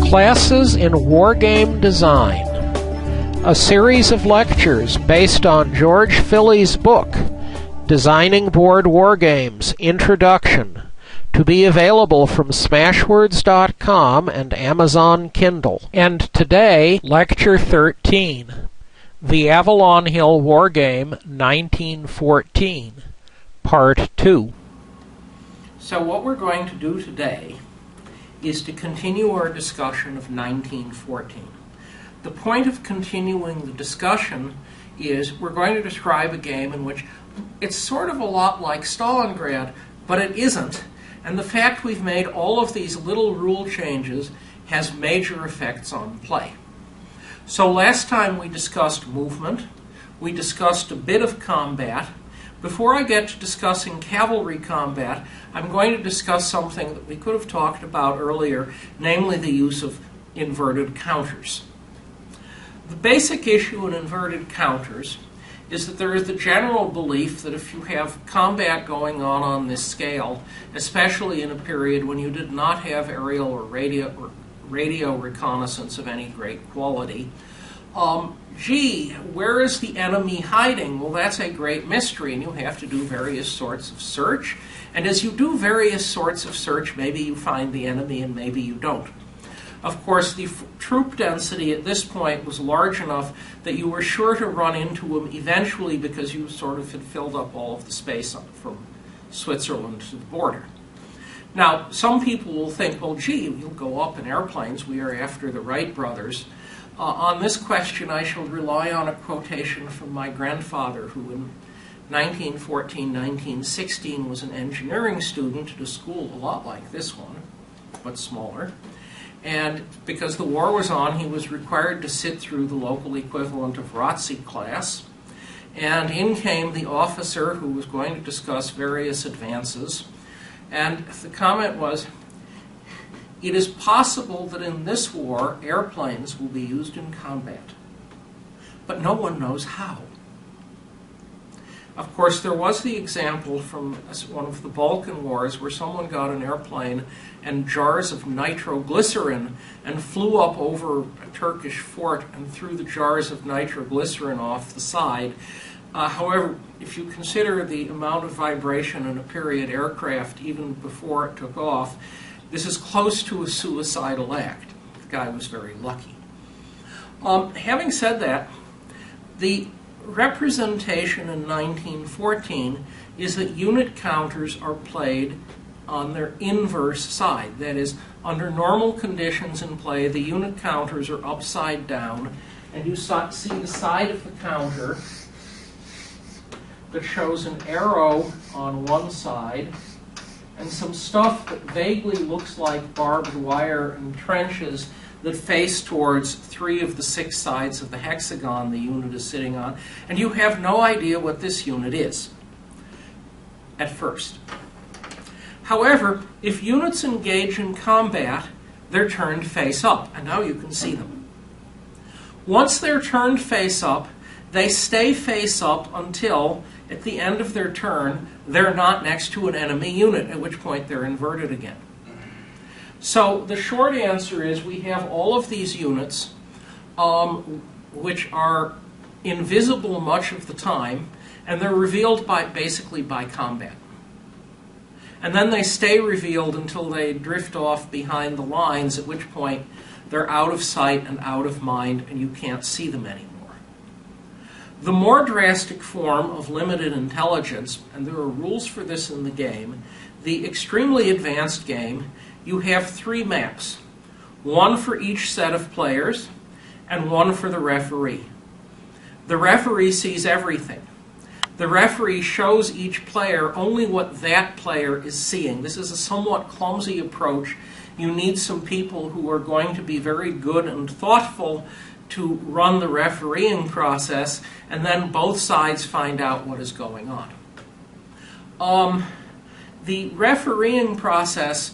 Classes in Wargame Design, a series of lectures based on George Philly's book, Designing Board Wargames, Introduction, to be available from Smashwords.com and Amazon Kindle. And today, Lecture 13, The Avalon Hill Wargame 1914, Part 2. So what we're going to do today is to continue our discussion of 1914. The point of continuing the discussion is we're going to describe a game in which it's sort of a lot like Stalingrad, but it isn't. And the fact we've made all of these little rule changes has major effects on play. So last time we discussed movement, we discussed a bit of combat. Before I get to discussing cavalry combat, I'm going to discuss something that we could have talked about earlier, namely the use of inverted counters. The basic issue in inverted counters is that there is the general belief that if you have combat going on this scale, especially in a period when you did not have aerial or radio reconnaissance of any great quality, gee, where is the enemy hiding? Well, that's a great mystery, and you have to do various sorts of search. And as you do various sorts of search, maybe you find the enemy and maybe you don't. Of course, the troop density at this point was large enough that you were sure to run into them eventually because you sort of had filled up all of the space from Switzerland to the border. Now, some people will think, well, gee, you'll go up in airplanes. We are after the Wright brothers. On this question, I shall rely on a quotation from my grandfather, who in 1914-1916 was an engineering student at a school a lot like this one, but smaller. And because the war was on, he was required to sit through the local equivalent of ROTC class. And in came the officer who was going to discuss various advances. And the comment was, it is possible that in this war, airplanes will be used in combat. But no one knows how. Of course, there was the example from one of the Balkan wars where someone got an airplane and jars of nitroglycerin and flew up over a Turkish fort and threw the jars of nitroglycerin off the side. However, if you consider the amount of vibration in a period aircraft even before it took off, this is close to a suicidal act. The guy was very lucky. Having said that, the representation in 1914 is that unit counters are played on their inverse side. That is, under normal conditions in play, the unit counters are upside down, and you see the side of the counter that shows an arrow on one side and some stuff that vaguely looks like barbed wire and trenches that face towards 3 of the 6 sides of the hexagon the unit is sitting on, and you have no idea what this unit is at first. However, if units engage in combat, they're turned face up, and now you can see them. Once they're turned face up, they stay face up until, at the end of their turn, they're not next to an enemy unit, at which point they're inverted again. So the short answer is we have all of these units which are invisible much of the time, and they're revealed basically by combat. And then they stay revealed until they drift off behind the lines, at which point they're out of sight and out of mind, and you can't see them anymore. The more drastic form of limited intelligence, and there are rules for this in the game, the extremely advanced game, you have 3 maps, one for each set of players and one for the referee. The referee sees everything. The referee shows each player only what that player is seeing. This is a somewhat clumsy approach. You need some people who are going to be very good and thoughtful to run the refereeing process, and then both sides find out what is going on. The refereeing process,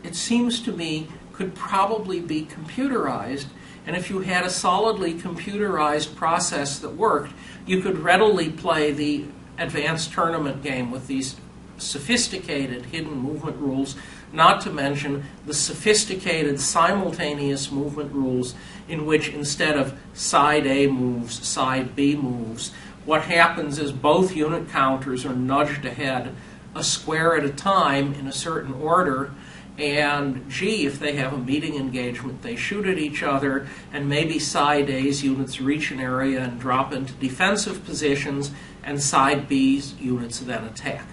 it seems to me, could probably be computerized, and if you had a solidly computerized process that worked, you could readily play the advanced tournament game with these sophisticated hidden movement rules, not to mention the sophisticated simultaneous movement rules in which instead of side A moves, side B moves. What happens is both unit counters are nudged ahead a square at a time in a certain order, and G, if they have a meeting engagement, they shoot at each other, and maybe side A's units reach an area and drop into defensive positions, and side B's units then attack.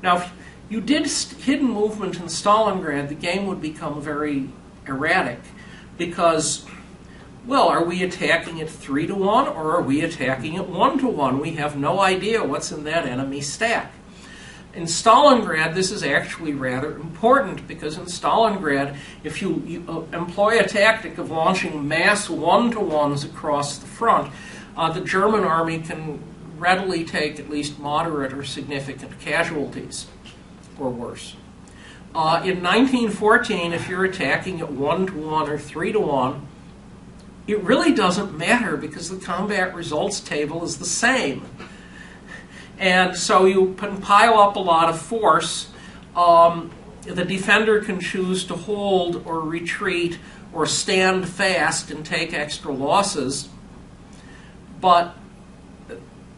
Now, if you did hidden movement in Stalingrad, the game would become very erratic because, well, are we attacking at 3-to-1 or are we attacking at 1-to-1? We have no idea what's in that enemy stack. In Stalingrad, this is actually rather important because in Stalingrad, if you employ a tactic of launching mass 1-to-1s across the front, the German army can readily take at least moderate or significant casualties, or worse. In 1914, if you're attacking at 1-to-1 or 3-to-1, it really doesn't matter because the combat results table is the same. And so you can pile up a lot of force. The defender can choose to hold or retreat or stand fast and take extra losses. But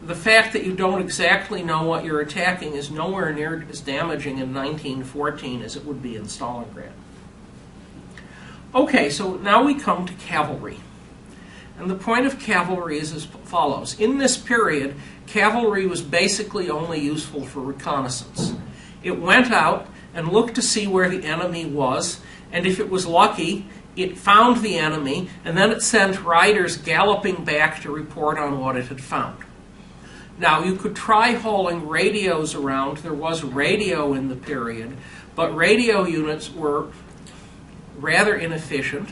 the fact that you don't exactly know what you're attacking is nowhere near as damaging in 1914 as it would be in Stalingrad. Okay, so now we come to cavalry. And the point of cavalry is as follows. In this period, cavalry was basically only useful for reconnaissance. It went out and looked to see where the enemy was, and if it was lucky, it found the enemy, and then it sent riders galloping back to report on what it had found. Now, you could try hauling radios around. There was radio in the period, but radio units were rather inefficient.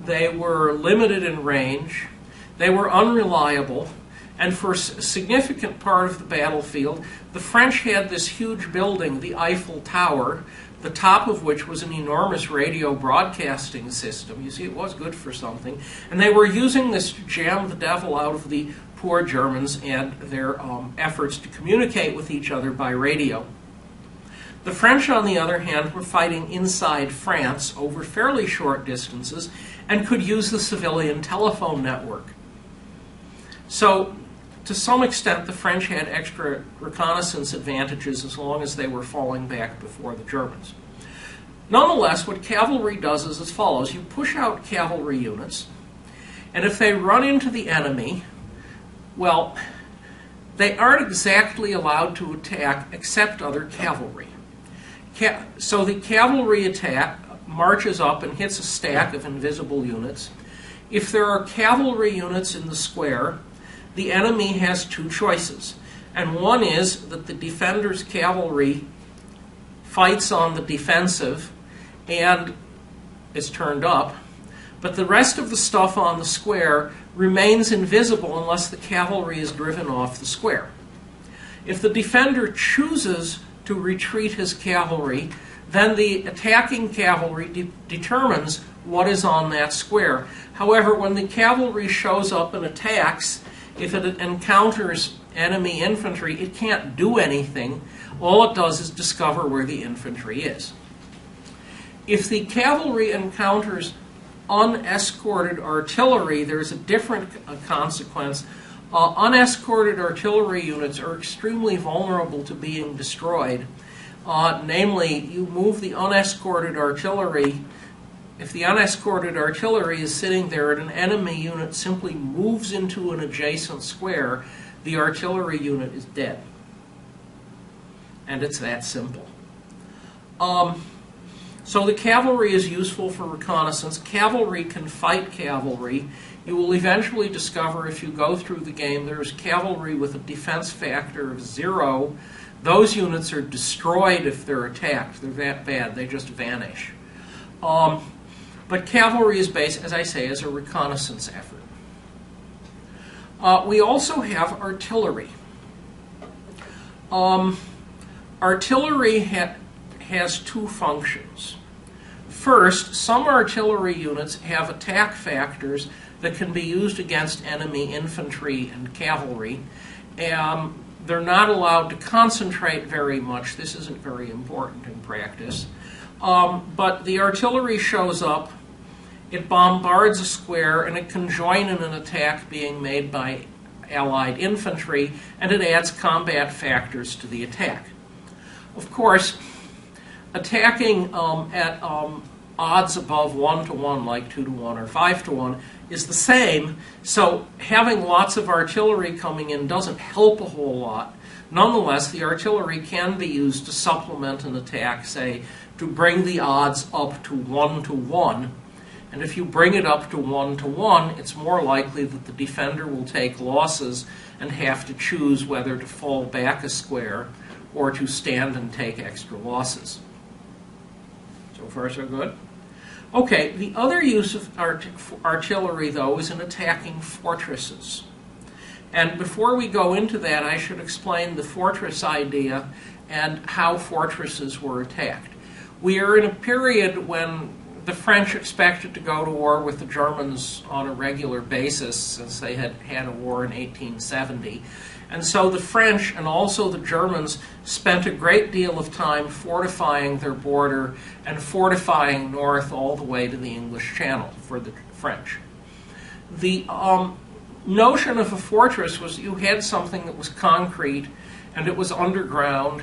They were limited in range. They were unreliable. And for a significant part of the battlefield, the French had this huge building, the Eiffel Tower, the top of which was an enormous radio broadcasting system. You see, it was good for something. And they were using this to jam the devil out of the poor Germans and their efforts to communicate with each other by radio. The French, on the other hand, were fighting inside France over fairly short distances and could use the civilian telephone network. So, to some extent, the French had extra reconnaissance advantages as long as they were falling back before the Germans. Nonetheless, what cavalry does is as follows. You push out cavalry units, and if they run into the enemy, well, they aren't exactly allowed to attack except other cavalry. So the cavalry attack marches up and hits a stack of invisible units. If there are cavalry units in the square, the enemy has two choices. And one is that the defender's cavalry fights on the defensive and is turned up, but the rest of the stuff on the square remains invisible unless the cavalry is driven off the square. If the defender chooses to retreat his cavalry, then the attacking cavalry determines what is on that square. However, when the cavalry shows up and attacks, if it encounters enemy infantry, it can't do anything. All it does is discover where the infantry is. If the cavalry encounters unescorted artillery, there's a different consequence. Unescorted artillery units are extremely vulnerable to being destroyed. Namely, you move the unescorted artillery. If the unescorted artillery is sitting there and an enemy unit simply moves into an adjacent square, the artillery unit is dead. And it's that simple. So the cavalry is useful for reconnaissance. Cavalry can fight cavalry. You will eventually discover, if you go through the game, there's cavalry with a defense factor of 0. Those units are destroyed if they're attacked. They're that bad. They just vanish. But cavalry is based, as I say, as a reconnaissance effort. We also have artillery. Artillery has two functions. First, some artillery units have attack factors that can be used against enemy infantry and cavalry. They're not allowed to concentrate very much. This isn't very important in practice. But the artillery shows up, it bombards a square, and it can join in an attack being made by Allied infantry, and it adds combat factors to the attack. Of course, attacking at odds above 1-to-1, like 2-to-1 or 5-to-1, is the same, so having lots of artillery coming in doesn't help a whole lot. Nonetheless, the artillery can be used to supplement an attack, say, to bring the odds up to 1-to-1. And if you bring it up to 1-to-1, it's more likely that the defender will take losses and have to choose whether to fall back a square or to stand and take extra losses. So far, so good? Okay, the other use of artillery, though, is in attacking fortresses. And before we go into that, I should explain the fortress idea and how fortresses were attacked. We are in a period when the French expected to go to war with the Germans on a regular basis, since they had had a war in 1870. And so the French and also the Germans spent a great deal of time fortifying their border and fortifying north all the way to the English Channel for the French. The notion of a fortress was you had something that was concrete and it was underground.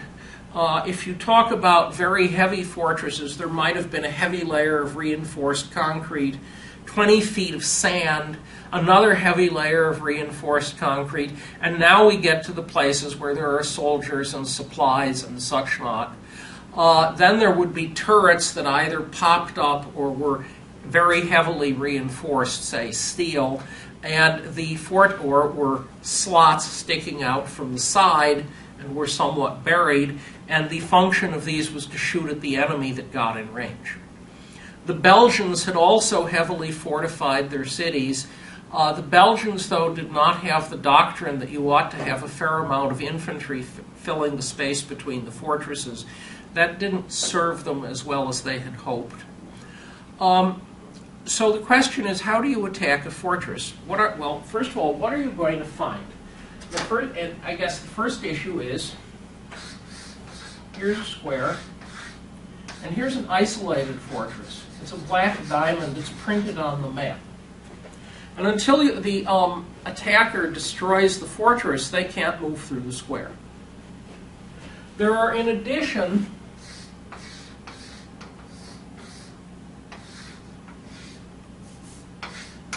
If you talk about very heavy fortresses, there might have been a heavy layer of reinforced concrete, 20 feet of sand, another heavy layer of reinforced concrete, and now we get to the places where there are soldiers and supplies and such not. Then there would be turrets that either popped up or were very heavily reinforced, say steel, and the fort or were slots sticking out from the side and were somewhat buried, and the function of these was to shoot at the enemy that got in range. The Belgians had also heavily fortified their cities. The Belgians, though, did not have the doctrine that you ought to have a fair amount of infantry filling the space between the fortresses. That didn't serve them as well as they had hoped. So the question is, how do you attack a fortress? Well, first of all, what are you going to find? And I guess the first issue is, here's a square, and here's an isolated fortress. It's a black diamond that's printed on the map. And until the attacker destroys the fortress, they can't move through the square. There are, in addition,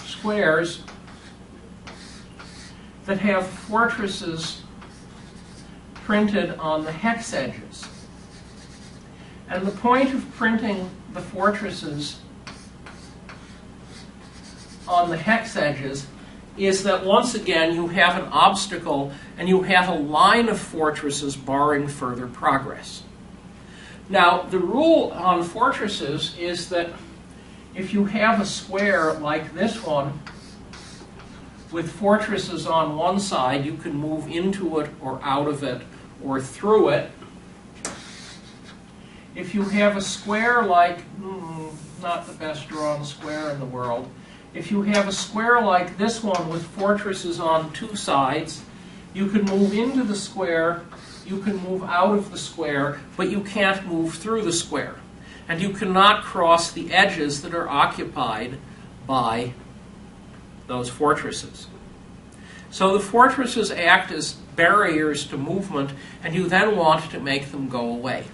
squares that have fortresses printed on the hex edges. And the point of printing the fortresses on the hex edges is that once again you have an obstacle and you have a line of fortresses barring further progress. Now, the rule on fortresses is that if you have a square like this one with fortresses on one side, you can move into it or out of it or through it. If you have a square like, not the best drawn square in the world, if you have a square like this one with fortresses on two sides, you can move into the square, you can move out of the square, but you can't move through the square. And you cannot cross the edges that are occupied by those fortresses. So the fortresses act as barriers to movement, and you then want to make them go away.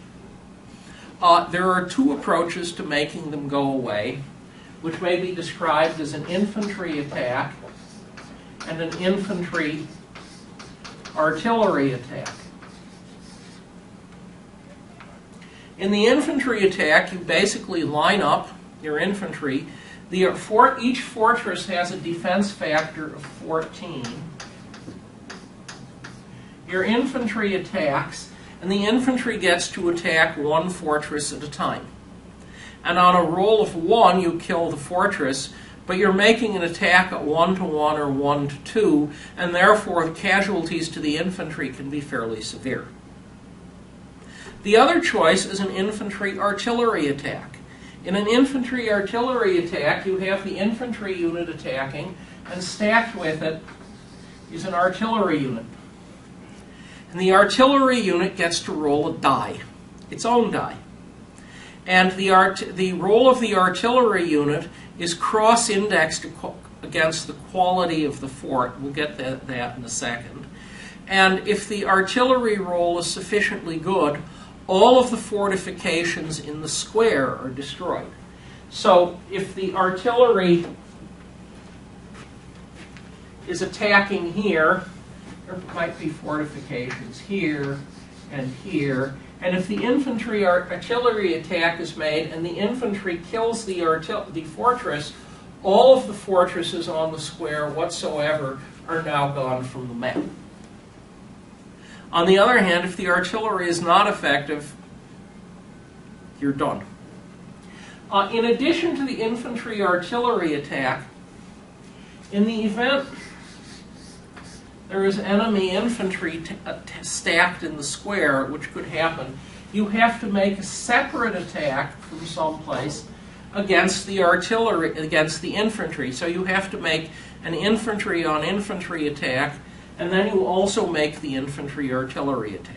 There are two approaches to making them go away, which may be described as an infantry attack and an infantry artillery attack. In the infantry attack, you basically line up your infantry. Each fortress has a defense factor of 14. Your infantry attacks, and the infantry gets to attack one fortress at a time. And on a roll of 1, you kill the fortress, but you're making an attack at 1-to-1 or 1-to-2, and therefore the casualties to the infantry can be fairly severe. The other choice is an infantry artillery attack. In an infantry artillery attack, you have the infantry unit attacking, and stacked with it is an artillery unit. And the artillery unit gets to roll a die, its own die. And the roll of the artillery unit is cross-indexed against the quality of the fort. We'll get that in a second. And if the artillery roll is sufficiently good, all of the fortifications in the square are destroyed. So if the artillery is attacking here, there might be fortifications here and here. And if the infantry artillery attack is made and the infantry kills the fortress, all of the fortresses on the square whatsoever are now gone from the map. On the other hand, if the artillery is not effective, you're done. In addition to the infantry artillery attack, in the event there is enemy infantry stacked in the square, which could happen, you have to make a separate attack from someplace against the artillery, against the infantry. So you have to make an infantry on infantry attack, and then you also make the infantry artillery attack.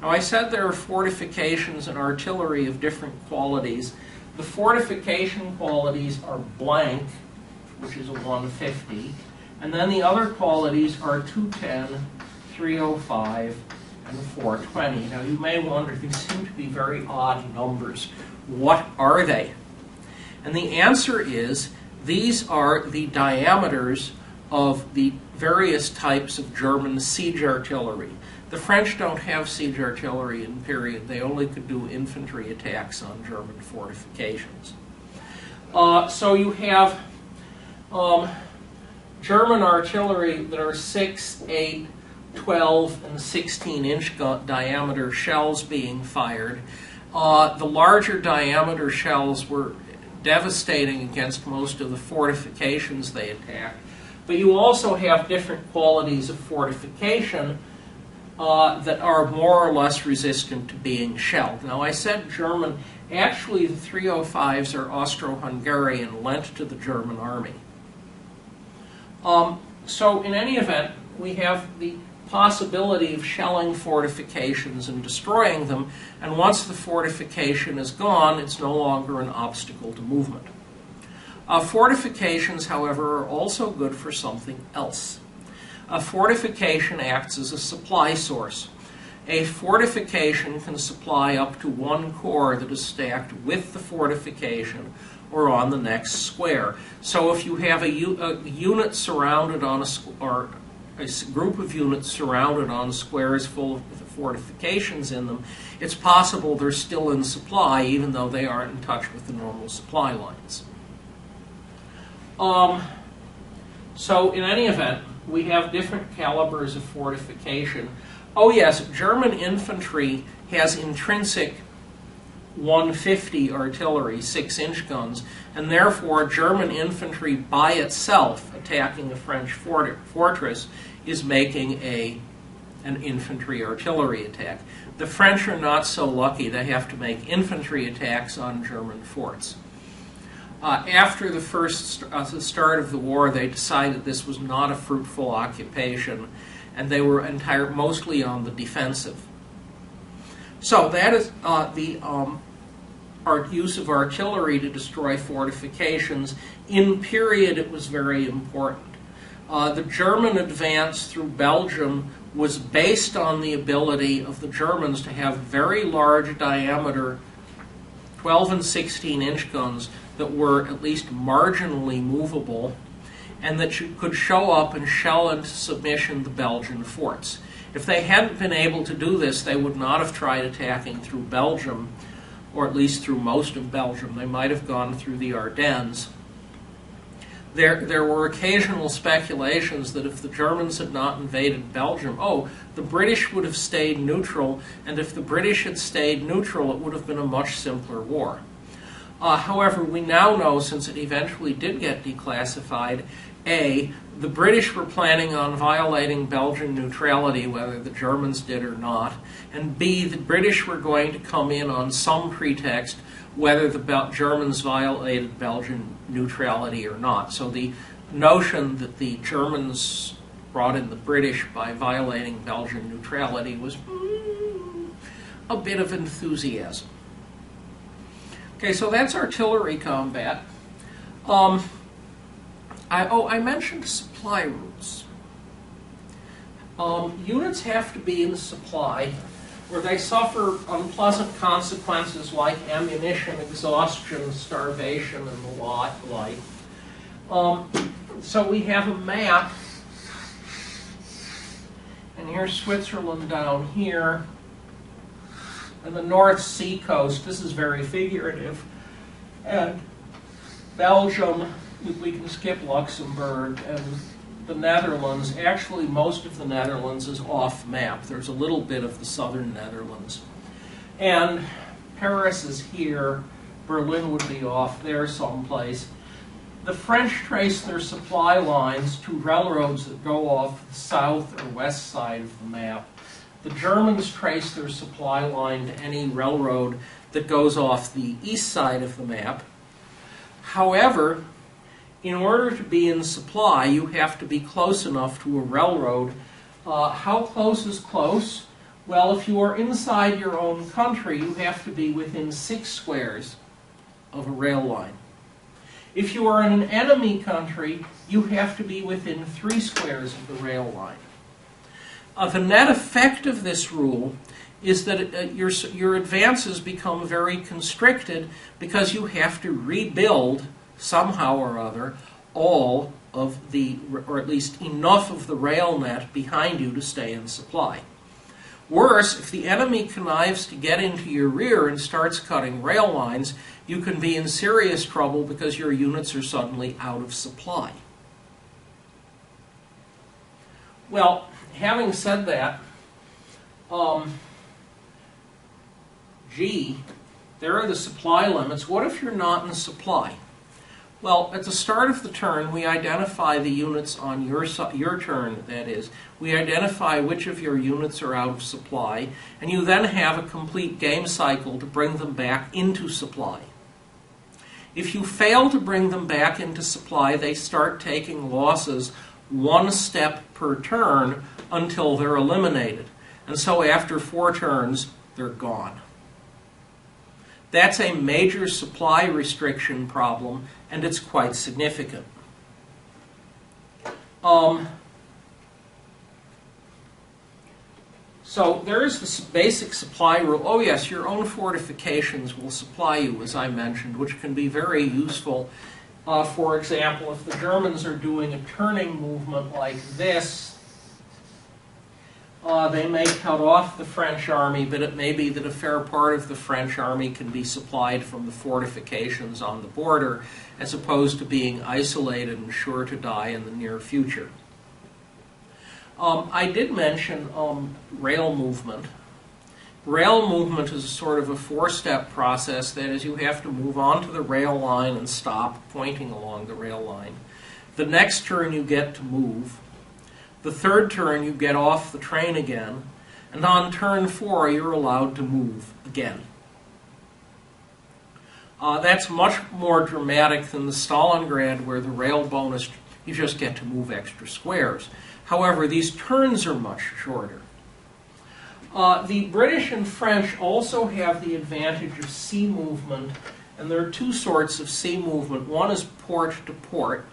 Now I said there are fortifications and artillery of different qualities. The fortification qualities are blank, which is a 150, and then the other qualities are 210, 305, and 420. Now you may wonder, these seem to be very odd numbers. What are they? And the answer is, these are the diameters of the various types of German siege artillery. The French don't have siege artillery in period. They only could do infantry attacks on German fortifications. So you have German artillery that are 6, 8, 12, and 16-inch diameter shells being fired. The larger diameter shells were devastating against most of the fortifications they attacked. But you also have different qualities of fortification that are more or less resistant to being shelled. Now I said German, actually the 305s are Austro-Hungarian, lent to the German army. So in any event, we have the possibility of shelling fortifications and destroying them, and once the fortification is gone, it's no longer an obstacle to movement. Fortifications, however, are also good for something else. A fortification acts as a supply source. A fortification can supply up to one corps that is stacked with the fortification or on the next square. So if you have a unit surrounded on or a group of units surrounded on squares full of fortifications in them, it's possible they're still in supply even though they aren't in touch with the normal supply lines. So in any event, we have different calibers of fortification. Oh yes, German infantry has intrinsic 150 artillery, 6-inch guns, and therefore German infantry by itself attacking a French fortress is making an infantry artillery attack. The French are not so lucky. They have to make infantry attacks on German forts. After the start of the war, they decided this was not a fruitful occupation, and they were mostly on the defensive. So that is the use of artillery to destroy fortifications. In period, it was very important. The German advance through Belgium was based on the ability of the Germans to have very large diameter 12 and 16-inch guns that were at least marginally movable, and that you could show up and shell into submission the Belgian forts. If they hadn't been able to do this, they would not have tried attacking through Belgium, or at least through most of Belgium. They might have gone through the Ardennes. There were occasional speculations that if the Germans had not invaded Belgium, the British would have stayed neutral, and if the British had stayed neutral, it would have been a much simpler war. However, we now know, since it eventually did get declassified, A, the British were planning on violating Belgian neutrality, whether the Germans did or not, and B, the British were going to come in on some pretext, whether the Germans violated Belgian neutrality or not. So the notion that the Germans brought in the British by violating Belgian neutrality was a bit of enthusiasm. Okay, so that's artillery combat. I mentioned supply routes. Units have to be in supply where they suffer unpleasant consequences like ammunition, exhaustion, starvation, and the like. So we have a map, and here's Switzerland down here, and the North Sea coast. This is very figurative. And Belgium, we can skip Luxembourg, and the Netherlands. Actually, most of the Netherlands is off map. There's a little bit of the southern Netherlands. And Paris is here. Berlin would be off there someplace. The French trace their supply lines to railroads that go off the south or west side of the map. The Germans trace their supply line to any railroad that goes off the east side of the map. However, in order to be in supply, you have to be close enough to a railroad. How close is close? Well, if you are inside your own country, you have to be within 6 squares of a rail line. If you are in an enemy country, you have to be within 3 squares of the rail line. The net effect of this rule is that your advances become very constricted because you have to rebuild somehow or other all of the, or at least enough of the rail net behind you to stay in supply. Worse, if the enemy connives to get into your rear and starts cutting rail lines, you can be in serious trouble because your units are suddenly out of supply. Well, having said that, there are the supply limits. What if you're not in supply? Well, at the start of the turn, we identify the units on your turn, that is. We identify which of your units are out of supply, and you then have a complete game cycle to bring them back into supply. If you fail to bring them back into supply, they start taking losses 1 step per turn until they're eliminated. And so after 4 turns, they're gone. That's a major supply restriction problem, and it's quite significant. So there's this basic supply rule. Oh yes, your own fortifications will supply you, as I mentioned, which can be very useful. For example, if the Germans are doing a turning movement like this, they may cut off the French army, but it may be that a fair part of the French army can be supplied from the fortifications on the border, as opposed to being isolated and sure to die in the near future. I did mention rail movement. Rail movement is sort of a 4-step process. That is, you have to move onto the rail line and stop, pointing along the rail line. The next turn you get to move. The third turn you get off the train again. And on turn 4 you're allowed to move again. That's much more dramatic than the Stalingrad, where the rail bonus, you just get to move extra squares. However, these turns are much shorter. The British and French also have the advantage of sea movement, and there are 2 sorts of sea movement. One is port to port.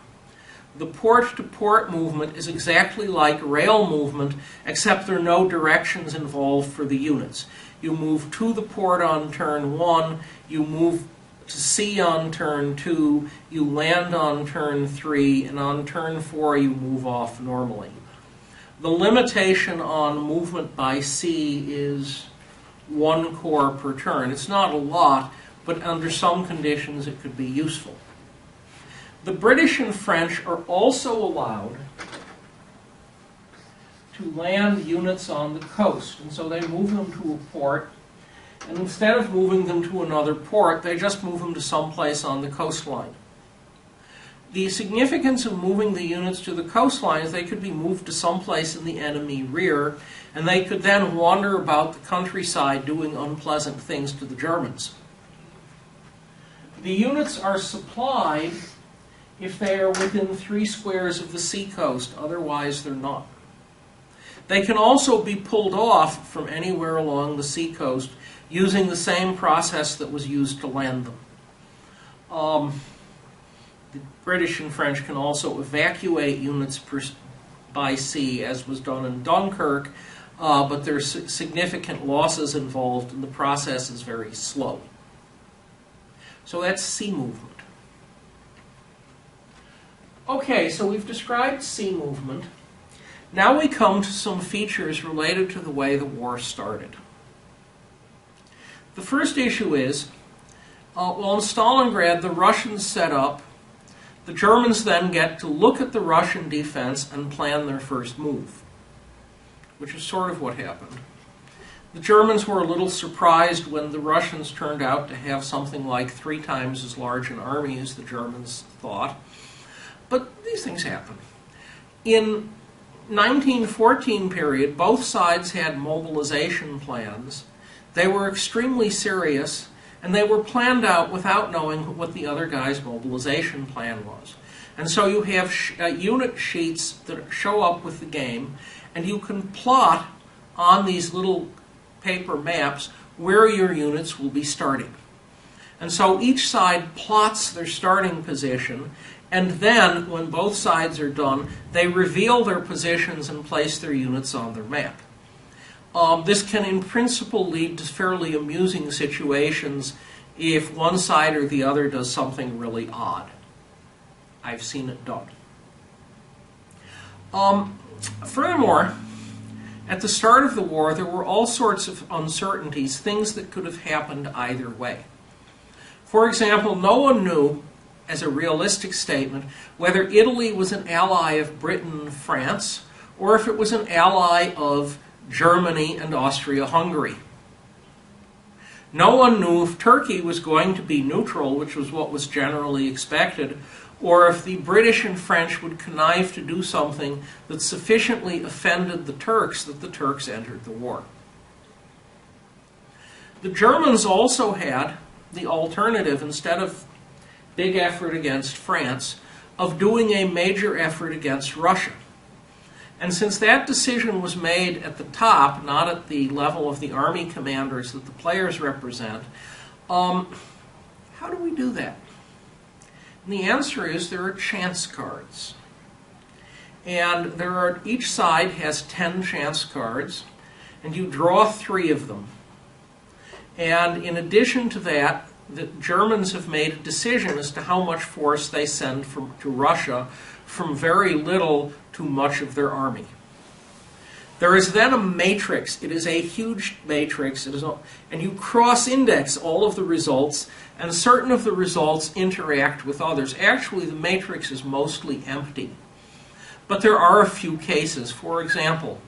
The port-to-port movement is exactly like rail movement, except there are no directions involved for the units. You move to the port on turn 1, you move to sea on turn 2, you land on turn 3, and on turn 4 you move off normally. The limitation on movement by sea is 1 corps per turn. It's not a lot, but under some conditions it could be useful. The British and French are also allowed to land units on the coast, and so they move them to a port, and instead of moving them to another port, they just move them to someplace on the coastline. The significance of moving the units to the coastline is they could be moved to someplace in the enemy rear, and they could then wander about the countryside doing unpleasant things to the Germans. The units are supplied if they are within 3 squares of the seacoast. Otherwise, they're not. They can also be pulled off from anywhere along the seacoast using the same process that was used to land them. The British and French can also evacuate units by sea, as was done in Dunkirk, but there's significant losses involved, and the process is very slow. So that's sea movement. Okay, so we've described sea movement. Now we come to some features related to the way the war started. The first issue is, well, in Stalingrad, the Russians set up. The Germans then get to look at the Russian defense and plan their first move, which is sort of what happened. The Germans were a little surprised when the Russians turned out to have something like 3 times as large an army as the Germans thought. But these things happen. In 1914 period, both sides had mobilization plans. They were extremely serious, and they were planned out without knowing what the other guy's mobilization plan was. And so you have unit sheets that show up with the game, and you can plot on these little paper maps where your units will be starting. And so each side plots their starting position, and then, when both sides are done, they reveal their positions and place their units on their map. This can, in principle, lead to fairly amusing situations if one side or the other does something really odd. I've seen it done. Furthermore, at the start of the war, there were all sorts of uncertainties, things that could have happened either way. For example, no one knew, as a realistic statement, whether Italy was an ally of Britain and France, or if it was an ally of Germany and Austria-Hungary. No one knew if Turkey was going to be neutral, which was what was generally expected, or if the British and French would connive to do something that sufficiently offended the Turks that the Turks entered the war. The Germans also had the alternative, instead of big effort against France, of doing a major effort against Russia. And since that decision was made at the top, not at the level of the army commanders that the players represent, how do we do that? And the answer is there are chance cards. And each side has 10 chance cards, and you draw 3 of them. And in addition to that, the Germans have made a decision as to how much force they send to Russia, from very little to much of their army. There is then a matrix. It is a huge matrix, and you cross-index all of the results, and certain of the results interact with others. Actually, the matrix is mostly empty. But there are a few cases. For example,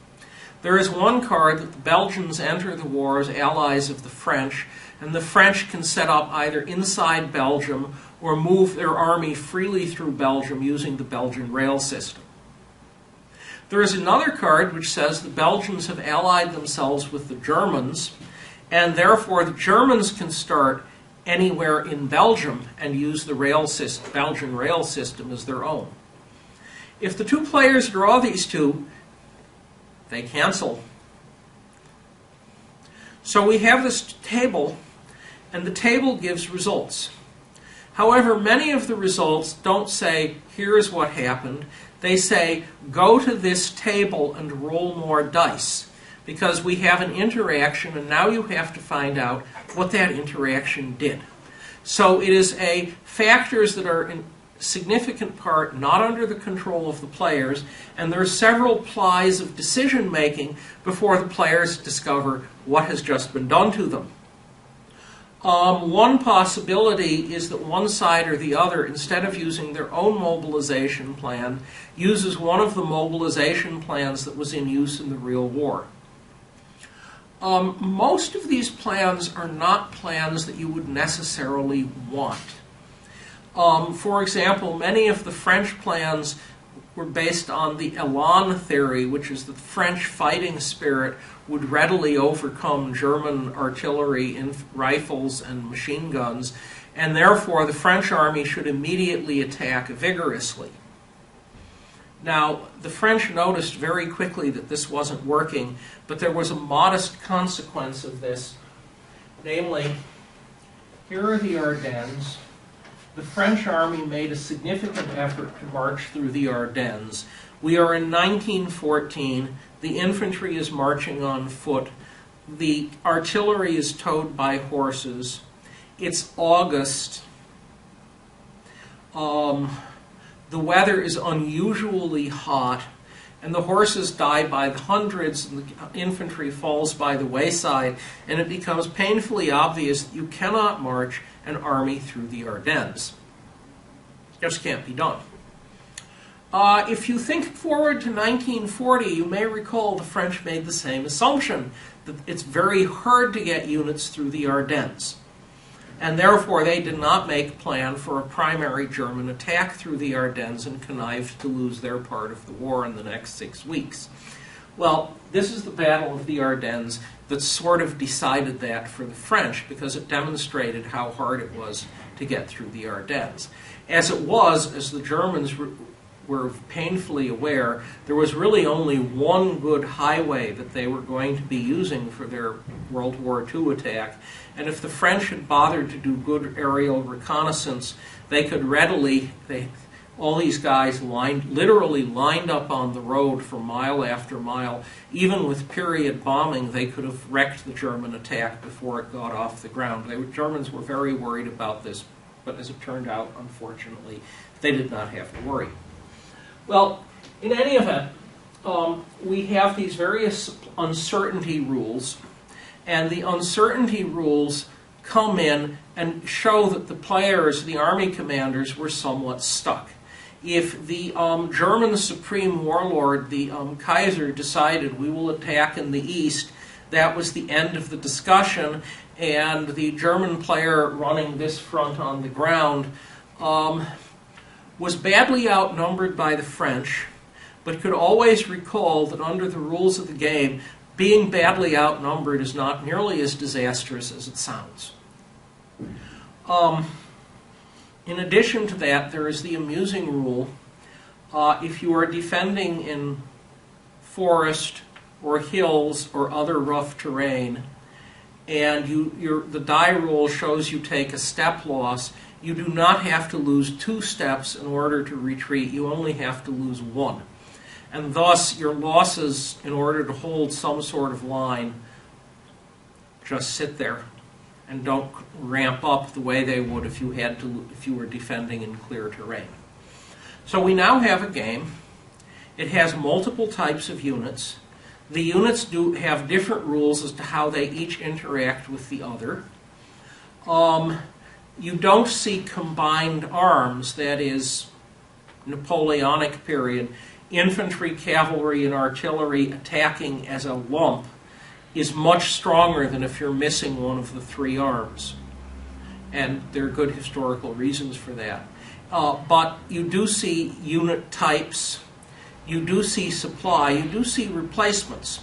there is one card that the Belgians enter the war as allies of the French, and the French can set up either inside Belgium or move their army freely through Belgium using the Belgian rail system. There is another card which says the Belgians have allied themselves with the Germans, and therefore the Germans can start anywhere in Belgium and use the Belgian rail system as their own. If the 2 players draw these 2, they cancel. So we have this table, and the table gives results. However, many of the results don't say, here's what happened. They say, go to this table and roll more dice, because we have an interaction, and now you have to find out what that interaction did. So it is factors that are in significant part not under the control of the players, and there are several plies of decision-making before the players discover what has just been done to them. One possibility is that one side or the other, instead of using their own mobilization plan, uses one of the mobilization plans that was in use in the real war. Most of these plans are not plans that you would necessarily want. For example, many of the French plans were based on the Elan theory, which is that the French fighting spirit would readily overcome German artillery and rifles and machine guns, and therefore the French army should immediately attack vigorously. Now, the French noticed very quickly that this wasn't working, but there was a modest consequence of this. Namely, here are the Ardennes. The French army made a significant effort to march through the Ardennes. We are in 1914. The infantry is marching on foot. The artillery is towed by horses. It's August. The weather is unusually hot, and the horses die by the hundreds, and the infantry falls by the wayside, and it becomes painfully obvious that you cannot march an army through the Ardennes. It just can't be done. If you think forward to 1940, you may recall the French made the same assumption, that it's very hard to get units through the Ardennes. And therefore, they did not make a plan for a primary German attack through the Ardennes and connived to lose their part of the war in the next 6 weeks. Well, this is the Battle of the Ardennes that sort of decided that for the French, because it demonstrated how hard it was to get through the Ardennes. As it was, as the Germans were painfully aware, there was really only one good highway that they were going to be using for their World War II attack. And if the French had bothered to do good aerial reconnaissance, they could readily, all these guys literally lined up on the road for mile after mile. Even with period bombing, they could have wrecked the German attack before it got off the ground. The Germans were very worried about this, but as it turned out, unfortunately, they did not have to worry. Well, in any event, we have these various uncertainty rules, and the uncertainty rules come in and show that the players, the army commanders, were somewhat stuck. If the German supreme warlord, the Kaiser, decided we will attack in the east, that was the end of the discussion, and the German player running this front on the ground was badly outnumbered by the French, but could always recall that under the rules of the game, being badly outnumbered is not nearly as disastrous as it sounds. In addition to that, there is the amusing rule. If you are defending in forest or hills or other rough terrain, and the die roll shows you take a step loss, you do not have to lose 2 steps in order to retreat. You only have to lose 1. And thus, your losses, in order to hold some sort of line, just sit there and don't ramp up the way they would if you were defending in clear terrain. So we now have a game. It has multiple types of units. The units do have different rules as to how they each interact with the other. You don't see combined arms, that is, Napoleonic period. Infantry, cavalry, and artillery attacking as a lump is much stronger than if you're missing one of the 3 arms. And there are good historical reasons for that. But you do see unit types, you do see supply, you do see replacements.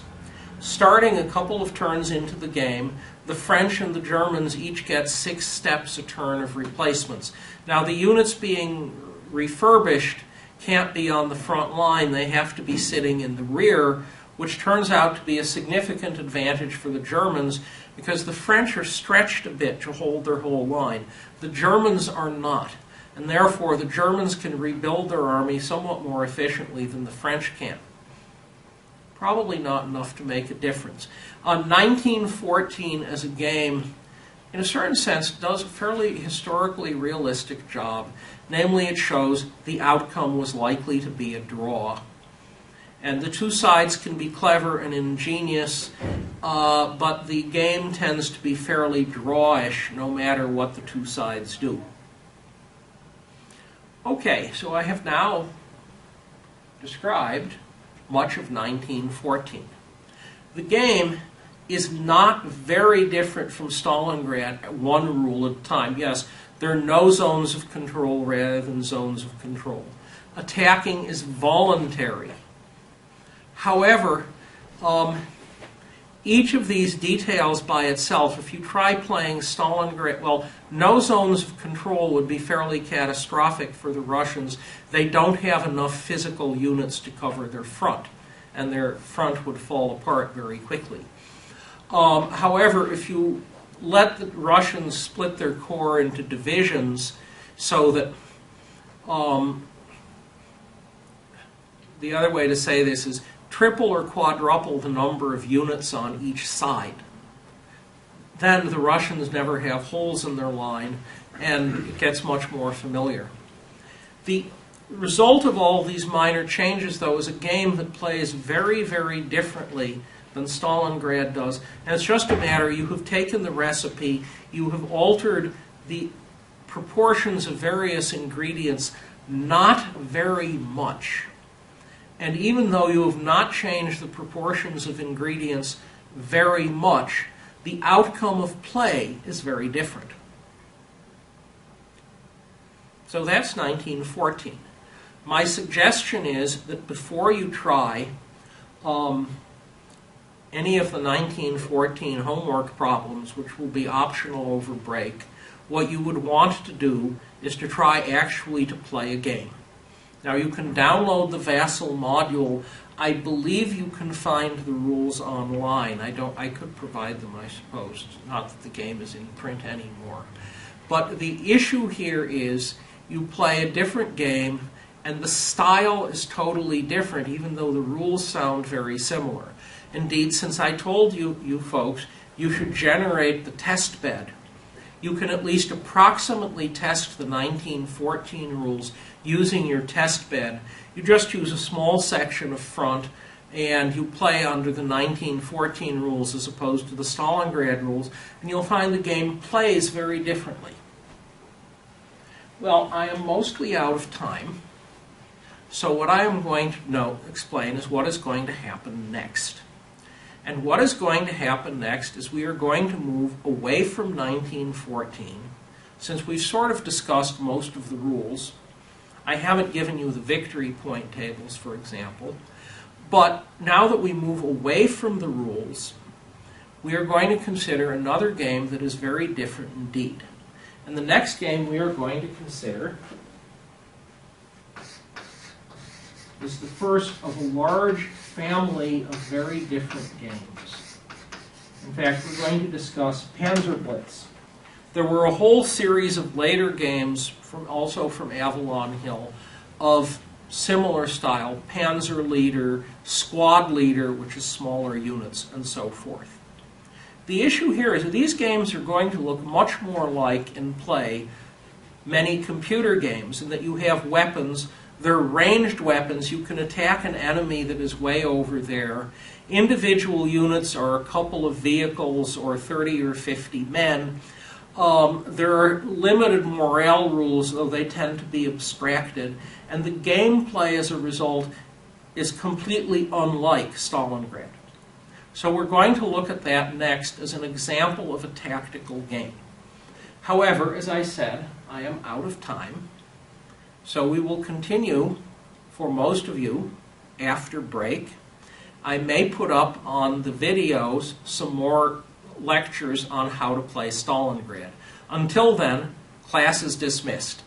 Starting a couple of turns into the game, the French and the Germans each get 6 steps a turn of replacements. Now, the units being refurbished can't be on the front line. They have to be sitting in the rear, which turns out to be a significant advantage for the Germans because the French are stretched a bit to hold their whole line. The Germans are not, and therefore the Germans can rebuild their army somewhat more efficiently than the French can. Probably not enough to make a difference. 1914 as a game, in a certain sense, does a fairly historically realistic job. Namely, it shows the outcome was likely to be a draw. And the 2 sides can be clever and ingenious, but the game tends to be fairly drawish no matter what the 2 sides do. Okay, so I have now described much of 1914. The game is not very different from Stalingrad, one rule at a time. Yes, there are no zones of control rather than zones of control. attacking is voluntary. However, each of these details by itself, if you try playing Stalingrad, well, no zones of control would be fairly catastrophic for the Russians. They don't have enough physical units to cover their front, and their front would fall apart very quickly. However, if you let the Russians split their corps into divisions so that the other way to say this is triple or quadruple the number of units on each side, then the Russians never have holes in their line, and it gets much more familiar. The result of all these minor changes, though, is a game that plays very, very differently than Stalingrad does. And it's just a matter, you have taken the recipe, you have altered the proportions of various ingredients not very much. And even though you have not changed the proportions of ingredients very much, the outcome of play is very different. So that's 1914. My suggestion is that before you try any of the 1914 homework problems, which will be optional over break, what you would want to do is to try actually to play a game. Now, you can download the Vassal module. I believe you can find the rules online. I could provide them, I suppose. Not that the game is in print anymore. But the issue here is you play a different game, and the style is totally different, even though the rules sound very similar. Indeed, since I told you folks, you should generate the test bed, you can at least approximately test the 1914 rules using your test bed. You just use a small section of front, and you play under the 1914 rules as opposed to the Stalingrad rules, and you'll find the game plays very differently. Well, I am mostly out of time, so what I am going to explain is what is going to happen next. And what is going to happen next is we are going to move away from 1914. Since we've sort of discussed most of the rules, I haven't given you the victory point tables, for example. But now that we move away from the rules, we are going to consider another game that is very different indeed. And the next game we are going to consider is the first of a large family of very different games. In fact, we're going to discuss Panzerblitz. There were a whole series of later games, also from Avalon Hill, of similar style, Panzer Leader, Squad Leader, which is smaller units, and so forth. The issue here is that these games are going to look much more like, in play, many computer games, in that you have weapons. They're ranged weapons. You can attack an enemy that is way over there. Individual units are a couple of vehicles or 30 or 50 men. There are limited morale rules, though they tend to be abstracted. And the gameplay, as a result, is completely unlike Stalingrad. So we're going to look at that next as an example of a tactical game. However, as I said, I am out of time. So we will continue, for most of you, after break. I may put up on the videos some more lectures on how to play Stalingrad. Until then, class is dismissed.